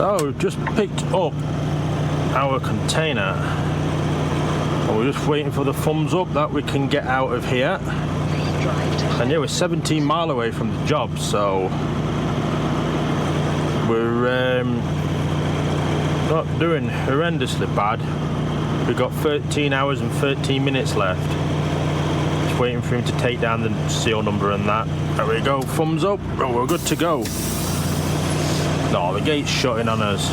So, just picked up our container. And we're just waiting for the thumbs up that we can get out of here. And yeah, we're 17 mile away from the job, so we're not doing horrendously bad. We've got 13 hours and 13 minutes left. Just waiting for him to take down the seal number and that. There we go, thumbs up. Oh, we're good to go. No, the gate's shutting on us.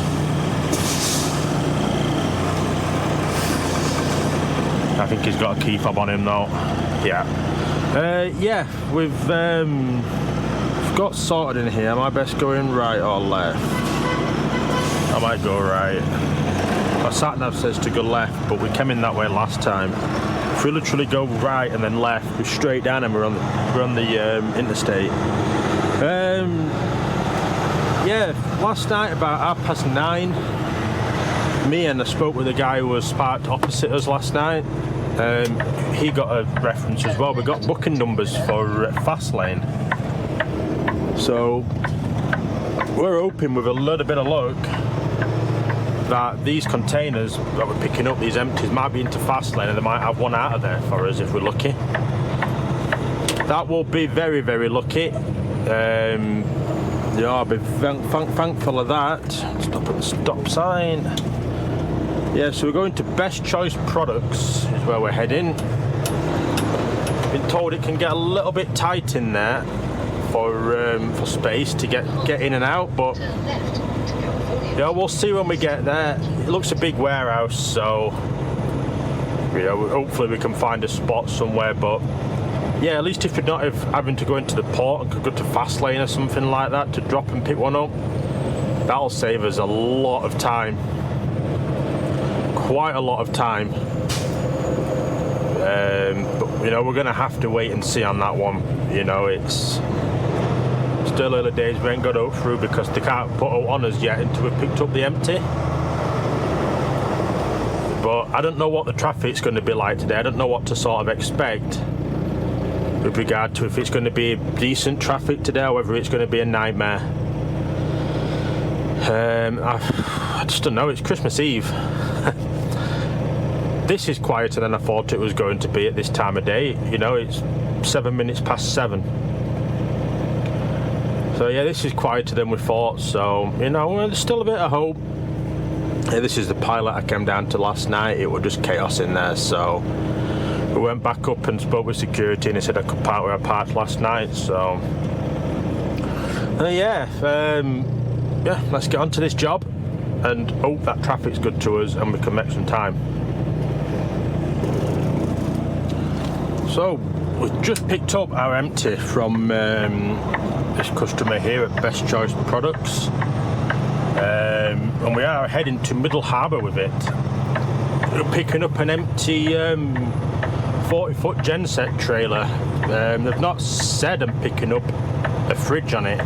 I think he's got a key fob on him though. Yeah. Yeah, we've got sorted in here. Am I best going right or left? I might go right. Our sat-nav says to go left, but we came in that way last time. If we literally go right and then left, we're straight down and we're on the interstate. Yeah, last night about 9:30, me and I spoke with a guy who was parked opposite us last night. He got a reference as well. We got booking numbers for fast lane. So we're hoping with a little bit of luck that these containers that we're picking up, these empties, might be into fast lane and they might have one out of there for us if we're lucky. That will be very, very lucky. Yeah, I'll be thankful of that. Stop at the stop sign. Yeah, so we're going to Best Choice Products is where we're heading. Been told it can get a little bit tight in there for space to get in and out, but yeah, we'll see when we get there. It looks a big warehouse, so yeah, hopefully we can find a spot somewhere. But yeah, at least if you're not having to go into the port and could go to fast lane or something like that to drop and pick one up, that'll save us a lot of time. Quite a lot of time. But you know, we're gonna have to wait and see on that one. You know, it's still early days. We ain't got out through because they can't put out on us yet until we've picked up the empty. But I don't know what the traffic's going to be like today. I don't know what to sort of expect with regard to if it's going to be decent traffic today or whether it's going to be a nightmare. I just don't know. It's Christmas Eve. This is quieter than I thought it was going to be at this time of day. You know, it's 7 minutes past 7. So yeah, this is quieter than we thought. So, you know, there's still a bit of hope. Yeah, this is the pilot I came down to last night. It was just chaos in there. So we went back up and spoke with security and he said I could park where I parked last night. So yeah, let's get on to this job and hope that traffic's good to us and we can make some time. So we've just picked up our empty from this customer here at Best Choice Products, and we are heading to Middle Harbour with it. We're picking up an empty 40-foot genset trailer. They've not said I'm picking up a fridge on it.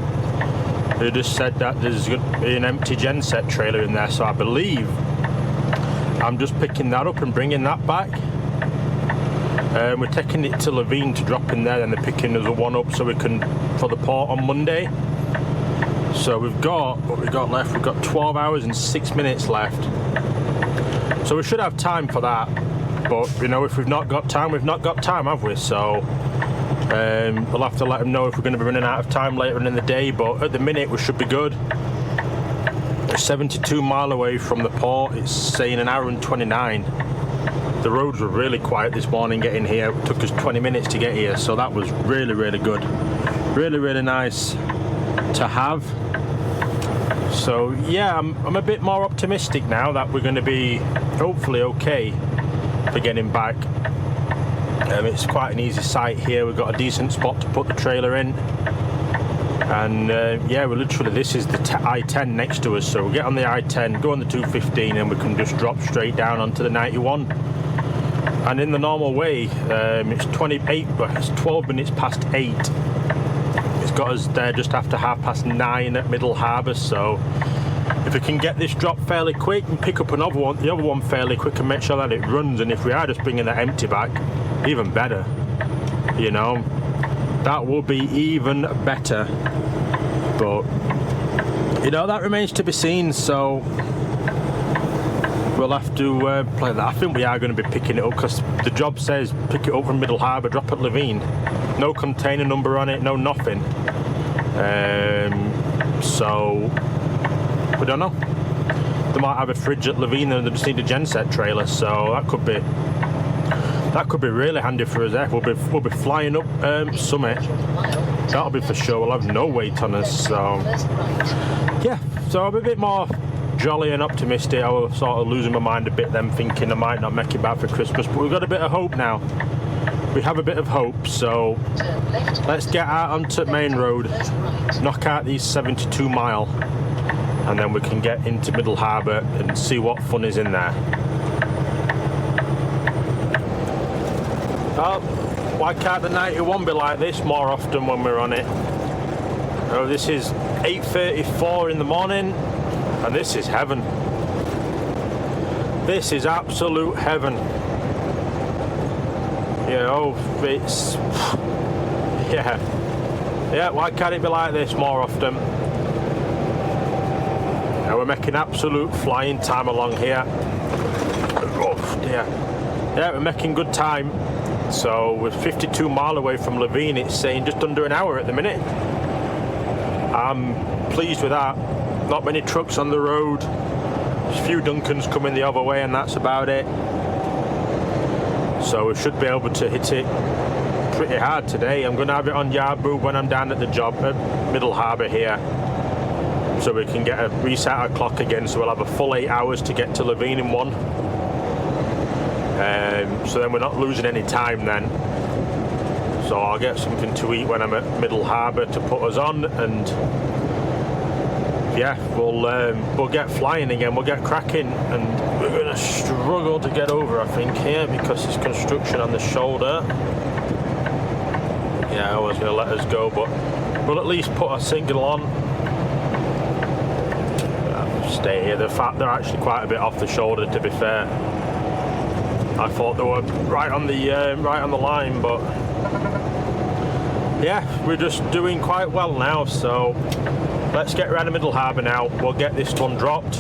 They just said that there's going to be an empty genset trailer in there, so I believe I'm just picking that up and bringing that back. We're taking it to Levine to drop in there, and they're picking us a one up so we can for the port on Monday. So we've got what we've got left. We've got 12 hours and 6 minutes left. So we should have time for that. But you know, if we've not got time, we've not got time, have we? So we'll have to let them know if we're going to be running out of time later in the day. But at the minute, we should be good. We're 72 mile away from the port. It's saying an hour and 29. The roads were really quiet this morning getting here. It took us 20 minutes to get here, so that was really, really good. Really, really nice to have. So yeah, I'm a bit more optimistic now that we're going to be hopefully okay for getting back. It's quite an easy site here. We've got a decent spot to put the trailer in. And yeah, we're literally, this is the I-10 next to us, so we'll get on the I-10, go on the 215 and we can just drop straight down onto the 91. And in the normal way, it's 12 minutes past 8. It's got us there just after 9:30 at Middle Harbour, so if we can get this drop fairly quick and pick up the other one fairly quick and make sure that it runs, and if we are just bringing that empty back, even better, you know, that will be even better. But You know, that remains to be seen, so we'll have to play that. I think we are going to be picking it up because the job says pick it up from Middle Harbour, drop at Levine. No container number on it, no nothing. So we don't know. They might have a fridge at Levine and they just need a genset trailer, so that could be really handy for us there. We'll be flying up Summit. That'll be for sure. We'll have no weight on us, so yeah. So I'll be a bit more jolly and optimistic. I was sort of losing my mind a bit then, thinking I might not make it back for Christmas, but we've got a bit of hope now. We have a bit of hope, so let's get out onto main road, knock out these 72 mile, and then we can get into Middle Harbour and see what fun is in there. Oh, why can't the 91 be like this more often when we're on it? Oh, this is 8:34 in the morning, and this is heaven. This is absolute heaven. You know, it's... Yeah, why can't it be like this more often? Now we're making absolute flying time along here. Oh dear. Yeah, we're making good time. So we're 52 mile away from Levine. It's saying just under an hour at the minute. I'm pleased with that. Not many trucks on the road. There's a few Duncans coming the other way, and that's about it. So we should be able to hit it pretty hard today. I'm going to have it on yard boot when I'm down at the job at Middle Harbour here, so we can reset our clock again, so we'll have a full 8 hours to get to Levine in one. So then we're not losing any time then. So I'll get something to eat when I'm at Middle Harbour to put us on, and yeah, we'll get flying again, we'll get cracking, and we're going to struggle to get over, I think, here, because there's construction on the shoulder. Yeah, I was going to let us go, but we'll at least put a signal on. Stay here. They're actually quite a bit off the shoulder, to be fair. I thought they were right on the line, but yeah, we're just doing quite well now. So let's get around the Middle Harbour now. We'll get this one dropped,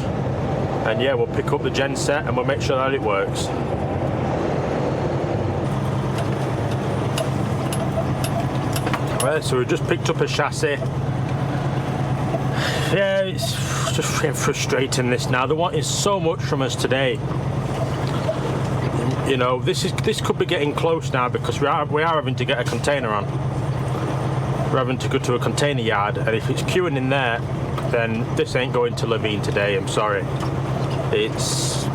and yeah, we'll pick up the genset and we'll make sure that it works. Right, so we just picked up a chassis. Yeah, it's just getting frustrating this now. They're wanting so much from us today. You know, this could be getting close now, because we are having to get a container on. We're having to go to a container yard, and if it's queuing in there, then this ain't going to Levine today. I'm sorry. It's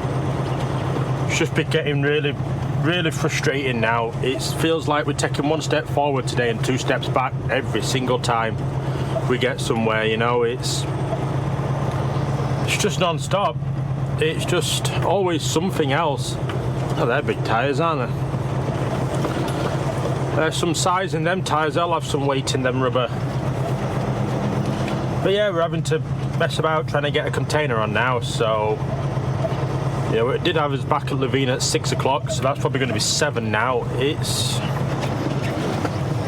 just been getting really, really frustrating now. It feels like we're taking one step forward today and 2 steps back every single time we get somewhere. You know, it's just non-stop. It's just always something else. Oh, they're big tyres, aren't they? There's some size in them tyres. They'll have some weight in them rubber. But yeah, we're having to mess about trying to get a container on now. So yeah, we did have us back at Levine at 6 o'clock, so that's probably going to be 7 now.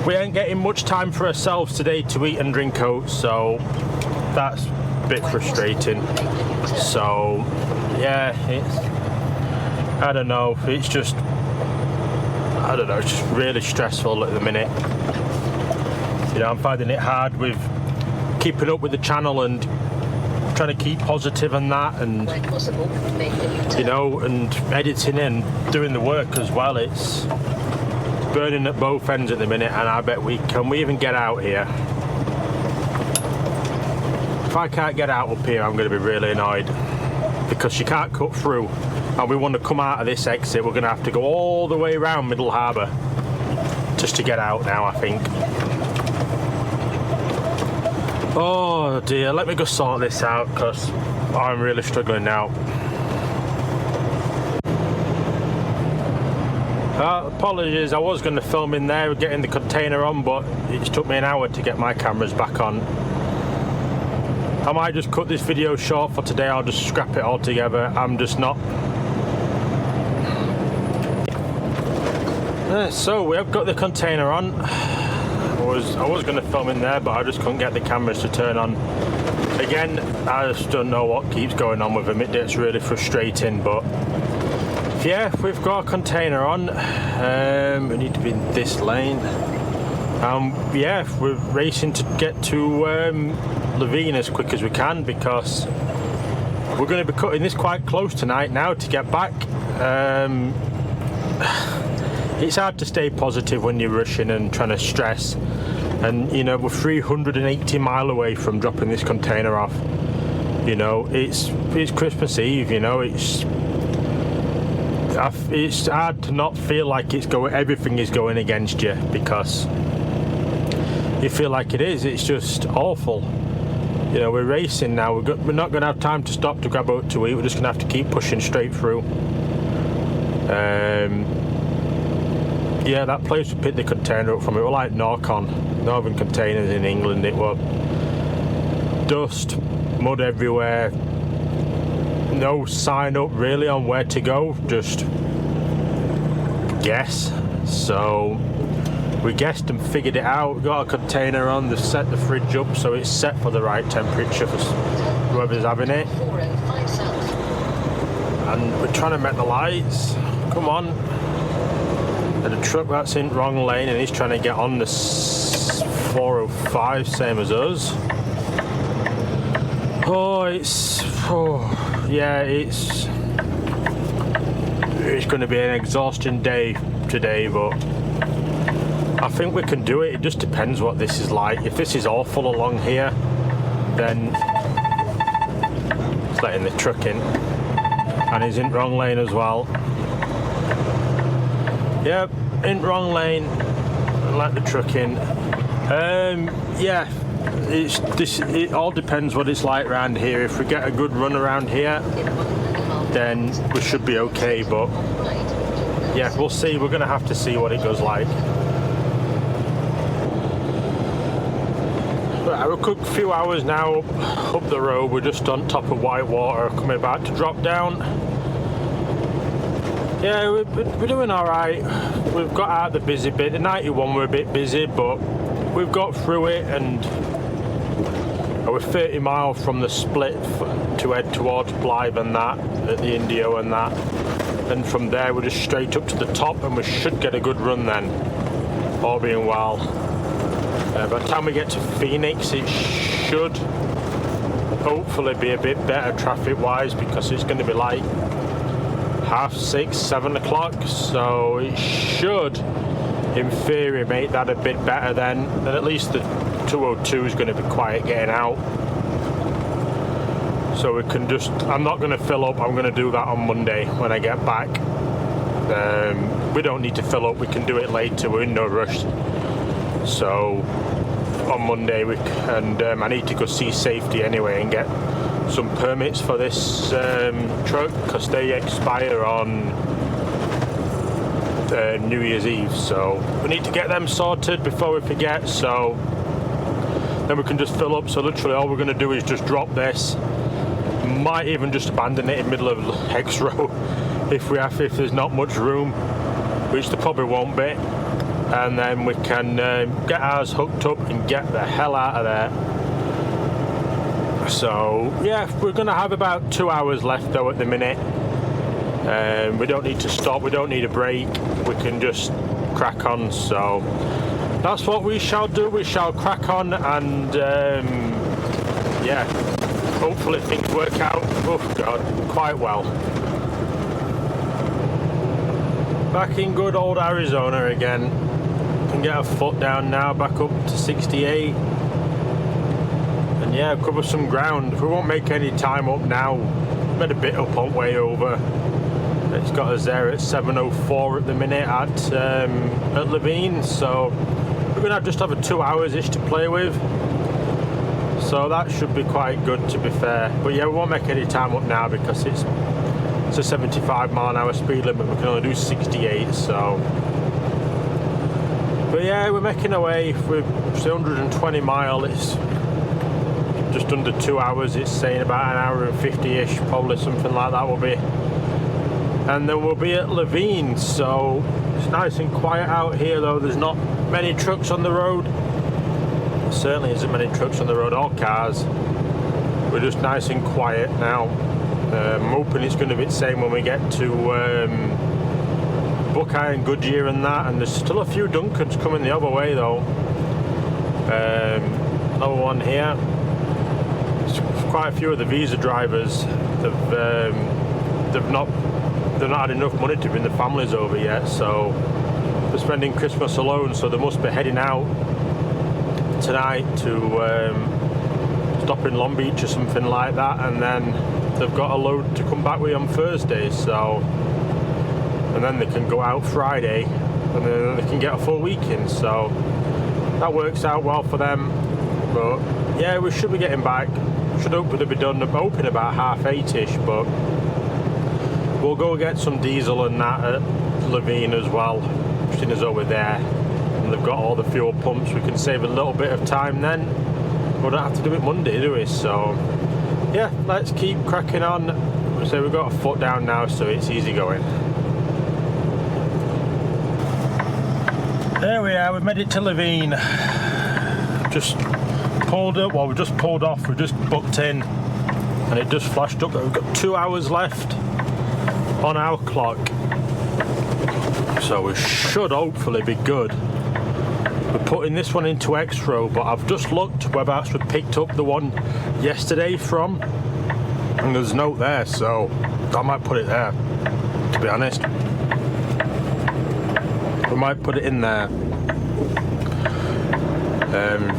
We ain't getting much time for ourselves today to eat and drink oats, so that's a bit frustrating. So yeah, I don't know, it's just, I don't know, it's just really stressful at the minute. You know, I'm finding it hard with keeping up with the channel and trying to keep positive and that, and you know, and editing and doing the work as well. It's burning at both ends at the minute, and I bet can we even get out here? If I can't get out up here, I'm going to be really annoyed, because you can't cut through, and we want to come out of this exit. We're going to have to go all the way around Middle Harbour just to get out now, I think. Oh dear, let me go sort this out, because I'm really struggling now. Apologies, I was going to film in there getting the container on, but it took me an hour to get my cameras back on. I might just cut this video short for today. I'll just scrap it all together. I'm just not. So we have got the container on. I was going to film in there, but I just couldn't get the cameras to turn on. again, I just don't know what keeps going on with them. It gets really frustrating, but yeah, we've got a container on. We need to be in this lane. Yeah, we're racing to get to Levine as quick as we can, because we're going to be cutting this quite close tonight now to get back. It's hard to stay positive when you're rushing and trying to stress, and you know, we're 380 mile away from dropping this container off. You know, it's Christmas Eve. You know, it's hard to not feel like everything is going against you, because you feel like it is. It's just awful. You know, we're racing now. We're not going to have time to stop to grab out to eat. We're just going to have to keep pushing straight through. Yeah, that place we picked the container up from, it was like Northern Containers in England. It was dust, mud everywhere, no sign up really on where to go, just guess. So we guessed and figured it out. We got a container on, they've set the fridge up so it's set for the right temperature for whoever's having it. And we're trying to make the lights. Come on. And the truck that's in wrong lane, and he's trying to get on the 405, same as us. Yeah, it's going to be an exhausting day today, but I think we can do it. It just depends what this is like. If this is awful along here, then it's letting the truck in, and he's in wrong lane as well. Yep, in wrong lane, let the truck in. Yeah, it all depends what it's like around here. If we get a good run around here, then we should be okay, but yeah, we'll see. We're going to have to see what it goes like. Right, we're a good few hours now up the road. We're just on top of Whitewater, coming about to drop down. Yeah, we're doing alright. We've got out the busy bit. The 91 we're a bit busy, but we've got through it, and we're 30 miles from the split to head towards Blythe and that, at the Indio and that. And from there we're just straight up to the top, and we should get a good run then, all being well. By the time we get to Phoenix, it should hopefully be a bit better traffic-wise, because it's going to be like 6:30, 7 o'clock, so it should, in theory, make that a bit better then. And at least the 202 is going to be quiet getting out. So we can just, I'm not going to fill up, I'm going to do that on Monday when I get back. We don't need to fill up, we can do it later, we're in no rush. So on Monday, I need to go see safety anyway and get some permits for this truck, because they expire on New Year's Eve, so we need to get them sorted before we forget. So then we can just fill up. So literally all we're going to do is just drop this, might even just abandon it in the middle of Hex Row if there's not much room, which there probably won't be, and then we can get ours hooked up and get the hell out of there. So yeah, we're going to have about 2 hours left though at the minute. We don't need to stop, we don't need a break, we can just crack on. So that's what we shall do, we shall crack on, and yeah, hopefully things work out, oh god, quite well. Back in good old Arizona again. Can get a foot down now, back up to 68. And yeah, cover some ground. We won't make any time up now. Made a bit up on way over. It's got us there at 7:04 at the minute at Levine. So we're gonna just have a 2 hours-ish to play with. So that should be quite good, to be fair. But yeah, we won't make any time up now because it's a 75 mile an hour speed limit. We can only do 68. So. But yeah, we're making our way. We're 120 mile. It's just under 2 hours. It's saying about an hour and 50-ish, probably something like that will be. And then we'll be at Levine. So it's nice and quiet out here, though. There's not many trucks on the road. There certainly isn't many trucks on the road or cars. we're just nice and quiet now. I'm hoping it's going to be the same when we get to Buckeye and Goodyear and that, and there's still a few Duncans coming the other way though. Another one here. There's quite a few of the visa drivers. They've not had enough money to bring the families over yet, so they're spending Christmas alone, so they must be heading out tonight to stop in Long Beach or something like that, and then they've got a load to come back with on Thursday, so, and then they can go out Friday and then they can get a full weekend, so that works out well for them. But yeah, we should be getting back. Should hopefully be done, I'm hoping about 8:30ish, but we'll go get some diesel and that at Levine as well, seeing as though we're there and they've got all the fuel pumps. We can save a little bit of time then. We don't have to do it Monday, do we? So yeah, let's keep cracking on. So we've got a foot down now, so it's easy going. There we are, we've made it to Levine. Just pulled up, well, we just pulled off, we just booked in, and it just flashed up that we've got 2 hours left on our clock. So we should hopefully be good. We're putting this one into X-Row, but I've just looked whereabouts we picked up the one yesterday from, and there's a note there, so I might put it there, to be honest. We might put it in there.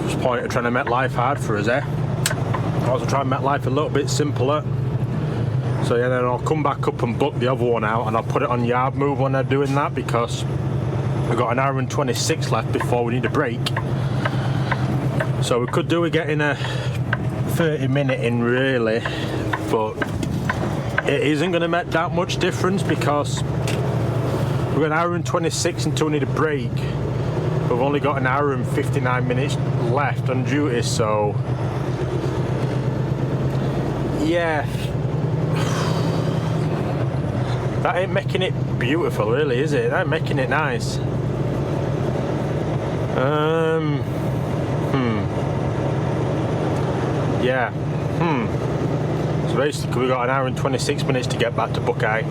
Just point at trying to make life hard for us, eh? Also try and make life a little bit simpler. So yeah, then I'll come back up and book the other one out, and I'll put it on yard move when they're doing that, because we've got an hour and 26 left before we need a break. So we could do with getting a 30-minute in really, but it isn't going to make that much difference because we've got an hour and 26 until we need a break. We've only got an hour and 59 minutes left on duty, so yeah, that ain't making it beautiful really, is it? That ain't making it nice. Yeah. So basically we've got an hour and 26 minutes to get back to Buckeye,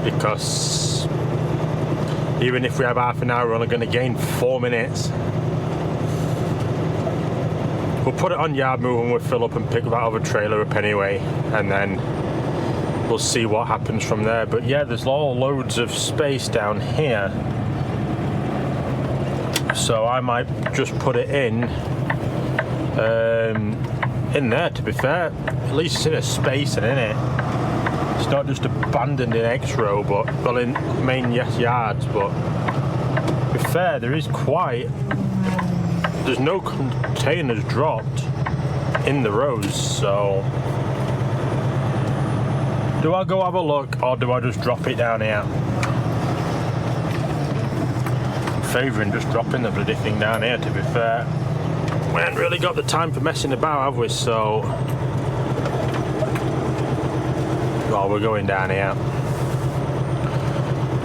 because even if we have half an hour, we're only going to gain 4 minutes. We'll put it on yard move and we'll fill up and pick that other trailer up anyway, and then we'll see what happens from there. But yeah, there's all loads of space down here, so I might just put it in there, to be fair. At least it's in a space and in it. It's not just abandoned in X-Row, but well, in main yards. But to be fair, there's no containers dropped in the rows. So do I go have a look, or do I just drop it down here? I'm favouring just dropping the bloody thing down here, to be fair. We haven't really got the time for messing about, have we? So well, we're going down here.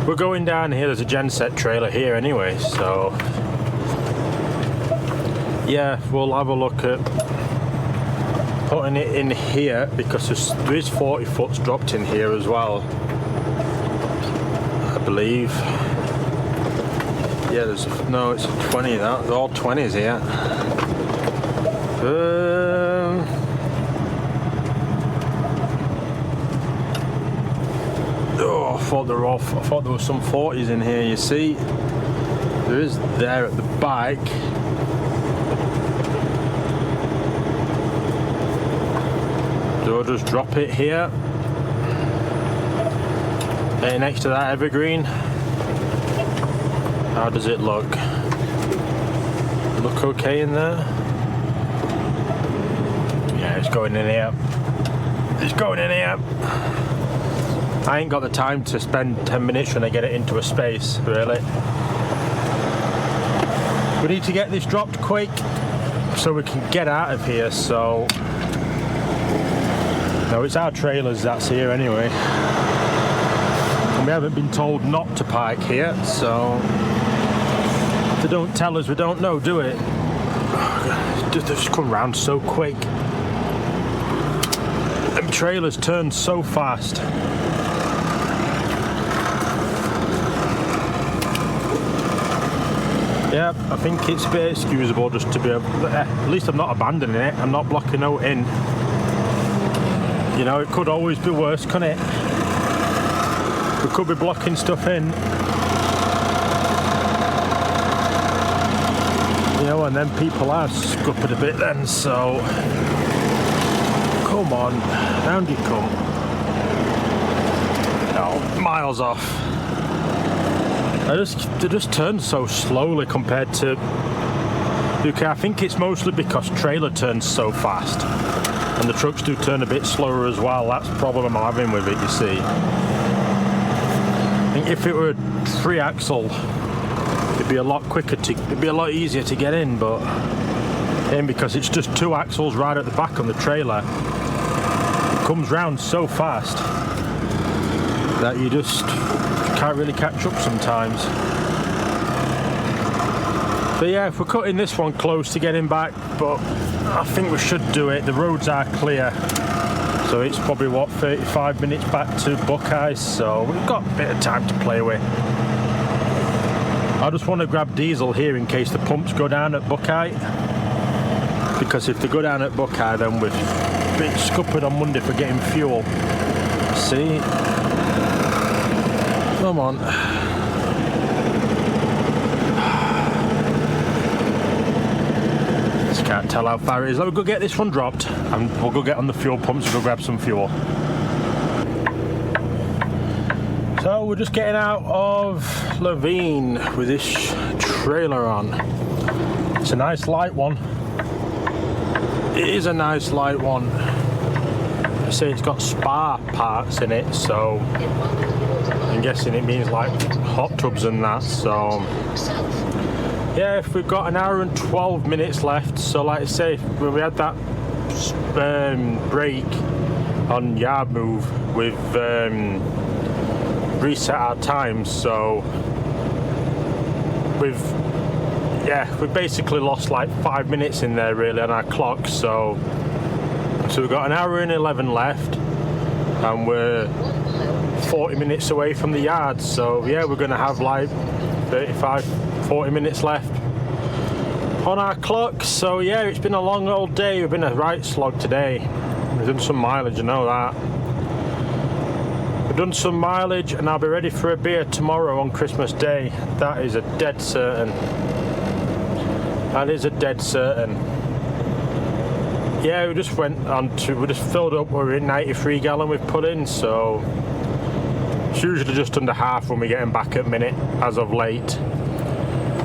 We're going down here. There's a genset trailer here anyway, so yeah, we'll have a look at putting it in here, because there is 40 foots dropped in here as well, I believe. Yeah, it's a 20. They're all 20s here. I thought there were some 40s in here, you see. There is there at the back. Do I just drop it here? Next to that evergreen? How does it look? Look okay in there? Yeah, it's going in here. It's going in here. I ain't got the time to spend 10 minutes trying to get it into a space, really. We need to get this dropped quick so we can get out of here. So no, it's our trailers that's here anyway, and we haven't been told not to park here, so if they don't tell us, we don't know, do it? They've just come round so quick. Them trailers turn so fast. Yeah, I think it's a bit excusable just to be able, at least I'm not abandoning it, I'm not blocking out in. You know, it could always be worse, couldn't it? We could be blocking stuff in. You know, and then people are scuppered a bit then, so come on, round you come. No, miles off. They just turn so slowly compared to UK. I think it's mostly because trailer turns so fast, and the trucks do turn a bit slower as well. That's the problem I'm having with it, you see. I think if it were three axle, it'd be a lot quicker it'd be a lot easier to get in, but because it's just two axles right at the back on the trailer, it comes round so fast that you just can't really catch up sometimes. But yeah, if we're cutting this one close to getting back, but I think we should do it. The roads are clear, so it's probably what, 35 minutes back to Buckeye, so we've got a bit of time to play with. I just want to grab diesel here in case the pumps go down at Buckeye, because if they go down at Buckeye, then we're a bit scuppered on Monday for getting fuel. See? Come on. Just can't tell how far it is. Let me go get this one dropped and we'll go get on the fuel pumps and go grab some fuel. So we're just getting out of Levine with this trailer on. It's a nice light one. It is a nice light one. I say it's got spar parts in it, so I'm guessing it means like hot tubs and that. So yeah, if we've got an hour and 12 minutes left, so like I say, when we had that break on yard move, we've reset our times, so we've basically lost like 5 minutes in there really on our clock. So we've got an hour and 11 left, and we're 40 minutes away from the yard. So yeah, we're going to have like 35-40 minutes left on our clock. So yeah, it's been a long old day. We've been a right slog today. We've done some mileage, I know that. We've done some mileage, and I'll be ready for a beer tomorrow on Christmas Day. That is a dead certain. That is a dead certain. Yeah, we just filled up, we're in 93 gallon we've put in, so it's usually just under half when we're getting back at minute as of late.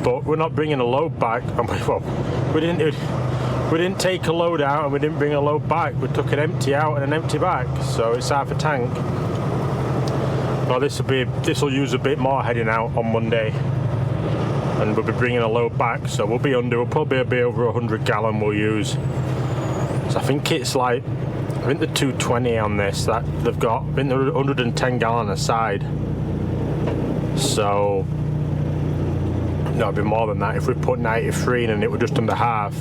But we're not bringing a load back. We didn't take a load out and we didn't bring a load back. We took an empty out and an empty back, so it's half a tank. Well, this will use a bit more heading out on Monday, and we'll be bringing a load back, so we'll probably be over 100 gallon we'll use. So I think it's like, I think the 220 on this that they've got, I think they're 110 gallon a side. So no, it'd be more than that. If we put 93 in and it were just under half,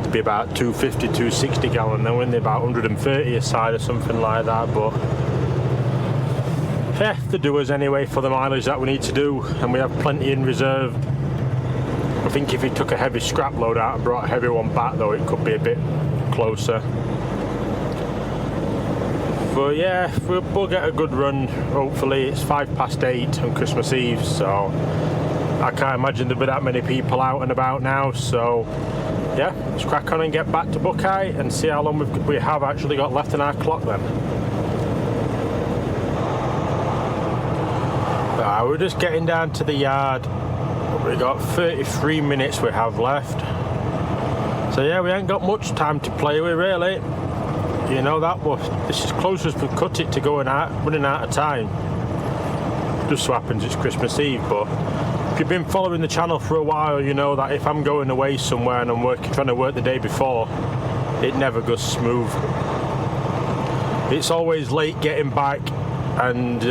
it'd be about 250, 260 gallon. Then we're in about 130 a side or something like that. But yeah, they do us anyway for the mileage that we need to do, and we have plenty in reserve. I think if he took a heavy scrap load out and brought a heavy one back though, it could be a bit closer. But yeah, we'll get a good run. Hopefully it's 8:05 on Christmas Eve, so I can't imagine there'll be that many people out and about now. So yeah, let's crack on and get back to Buckeye and see how long we have actually got left in our clock then. We're just getting down to the yard. We've got 33 minutes we have left. So yeah, we ain't got much time to play with really. You know, this is close as we've cut it to running out of time. Just so happens it's Christmas Eve, but if you've been following the channel for a while, you know that if I'm going away somewhere and I'm trying to work the day before, it never goes smooth. It's always late getting back and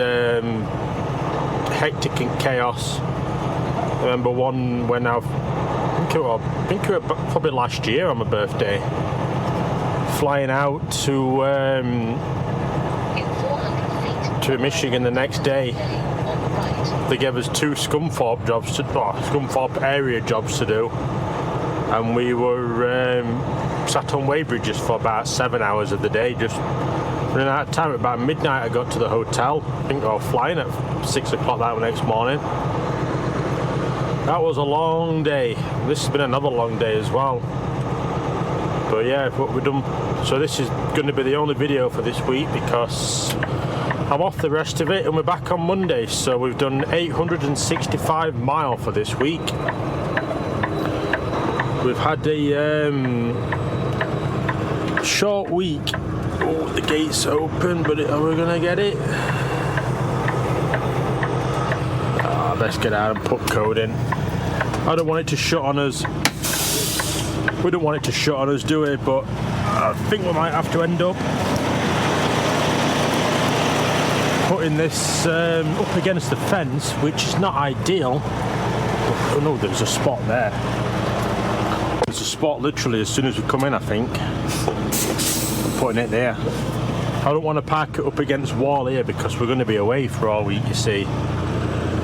hectic and chaos. I remember one when I think it was probably last year on my birthday. flying out to Michigan the next day. They gave us 2 Scunthorpe jobs Scunthorpe area jobs to do, and we were sat on weighbridges for about 7 hours of the day, just running out of time. About midnight I got to the hotel. I think I was flying at 6 o'clock that next morning. That was a long day. This has been another long day as well. But yeah, what we've done. So this is going to be the only video for this week because I'm off the rest of it, and we're back on Monday. So we've done 865 miles for this week. We've had a short week. Oh, the gate's open, but are we gonna get it? Let's get out and put code in. I don't want it to shut on us. We don't want it to shut on us, do we? But I think we might have to end up putting this up against the fence, which is not ideal. Oh no, there's a spot there. There's a spot literally as soon as we come in, I think. I'm putting it there. I don't want to park it up against wall here because we're going to be away for all week, you see.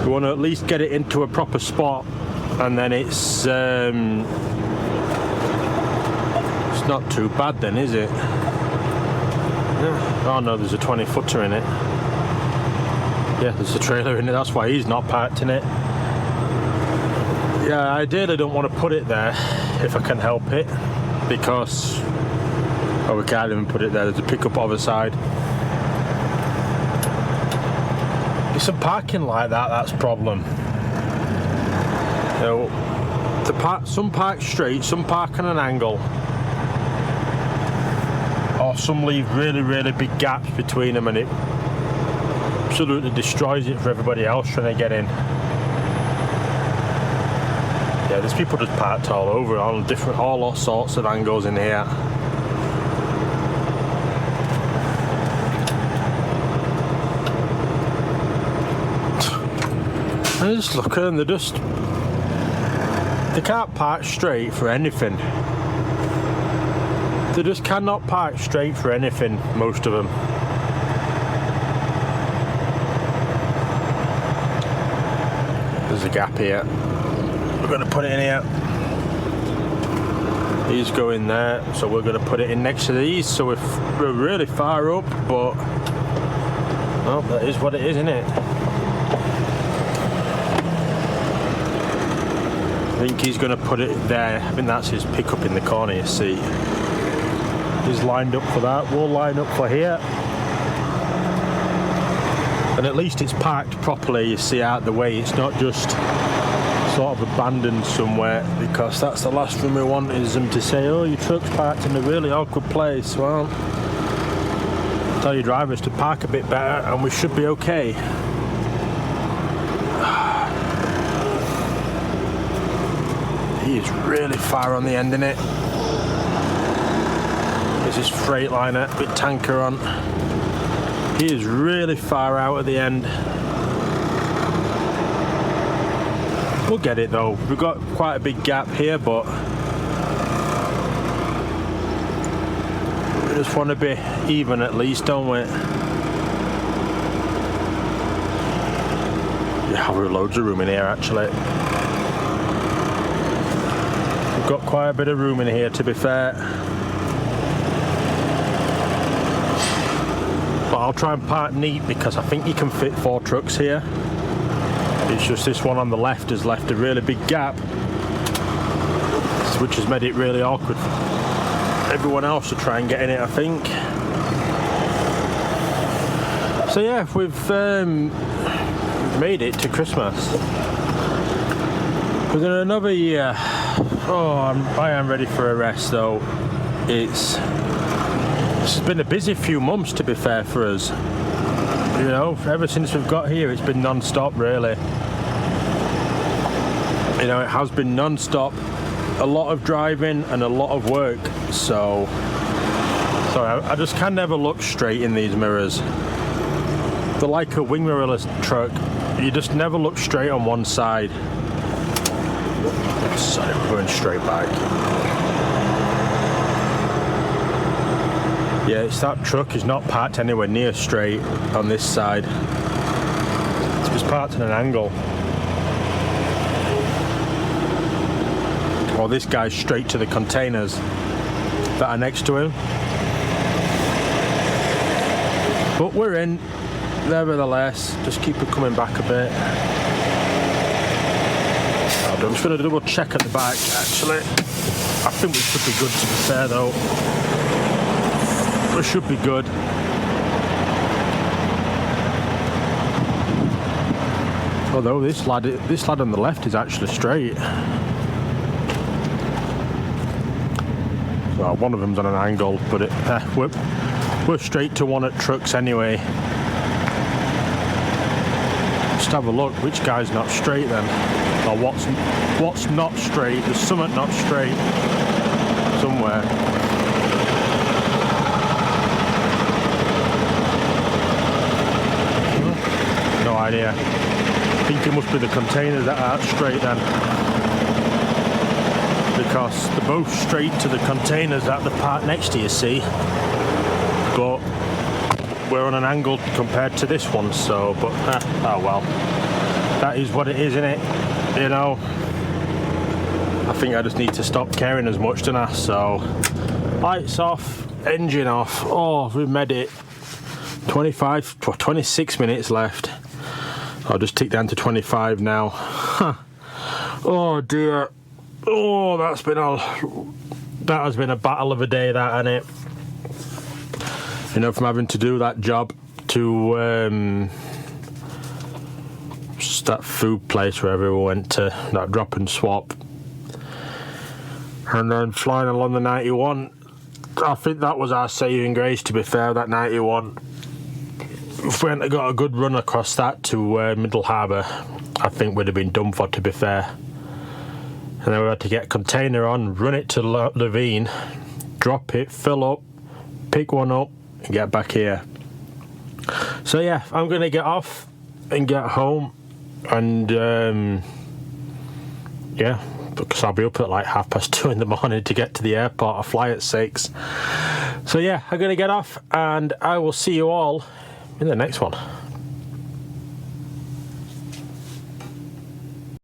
We want to at least get it into a proper spot, and then it's not too bad then, is it? Oh no, there's a 20-footer in it. Yeah, there's a trailer in it, that's why he's not parked in it. Yeah, I ideally don't want to put it there if I can help it, because we can't even put it there. There's a pickup other side. It's a parking like that, that's the problem. You know, some park straight, some park on an angle, or some leave really, really big gaps between them, and it absolutely destroys it for everybody else trying to get in. Yeah, there's people just parked all over, all sorts of angles in here. And just look at them, they can't park straight for anything. They just cannot park straight for anything, most of them. There's a gap here. We're going to put it in here. These go in there, so we're going to put it in next to these. So we're really far up, but well, that is what it is, isn't it? I think he's going to put it there. I think that's his pickup in the corner, you see. He's lined up for that. We'll line up for here. And at least it's parked properly, you see, out the way. It's not just sort of abandoned somewhere, because that's the last thing we want, is them to say, oh, your truck's parked in a really awkward place. Well, tell your drivers to park a bit better and we should be okay. He is really far on the end, in it. There's this Freightliner with tanker on. He is really far out at the end. We'll get it though. We've got quite a big gap here, but we just want to be even at least, don't we? Yeah, we've loads of room in here actually. We've got quite a bit of room in here, to be fair. But I'll try and park neat because I think you can fit 4 trucks here. It's just this one on the left has left a really big gap, which has made it really awkward for everyone else to try and get in it, I think. So yeah, we've made it to Christmas. Within another year. Oh, I am ready for a rest though. This has been a busy few months, to be fair, for us. You know, ever since we've got here, it's been non-stop, really. You know, it has been non-stop. A lot of driving and a lot of work. So I just can never look straight in these mirrors. They're like a wing mirrorless truck. You just never look straight on one side. Sorry, we're going straight back. Yeah, it's that truck is not parked anywhere near straight on this side. It's parked at an angle. Well, this guy's straight to the containers that are next to him. But we're in, nevertheless. Just keep it coming back a bit. I'm just going to double check at the back, actually. I think we should be good, to be fair, though. We should be good. Although this lad on the left is actually straight. Well, one of them's on an angle, but we're straight to one at trucks anyway. Just have a look, which guy's not straight then? Or what's not straight? There's something not straight somewhere. No idea. I think it must be the containers that aren't straight then, because they're both straight to the containers that the part next to you see, but we're on an angle compared to this one, so, but oh well, that is what it is, innit? You know, I think I just need to stop caring as much, don't I? So lights off, engine off. Oh, we've made it. 26 minutes left. I'll just tick down to 25 now. Oh dear. Oh, that has been a battle of a day, that, hasn't it? You know, from having to do that job to just that food place wherever we went to, that drop and swap, and then flying along the 91. I think that was our saving grace, to be fair, that 91. If we hadn't got a good run across that to Middle Harbour, I think we'd have been done for, to be fair. And then we had to get a container on, run it to Levine, drop it, fill up, pick one up, and get back here. So yeah, I'm going to get off and get home, and yeah, because I'll be up at like 2:30 in the morning to get to the airport. I fly at 6. So yeah, I'm going to get off, and I will see you all in the next one.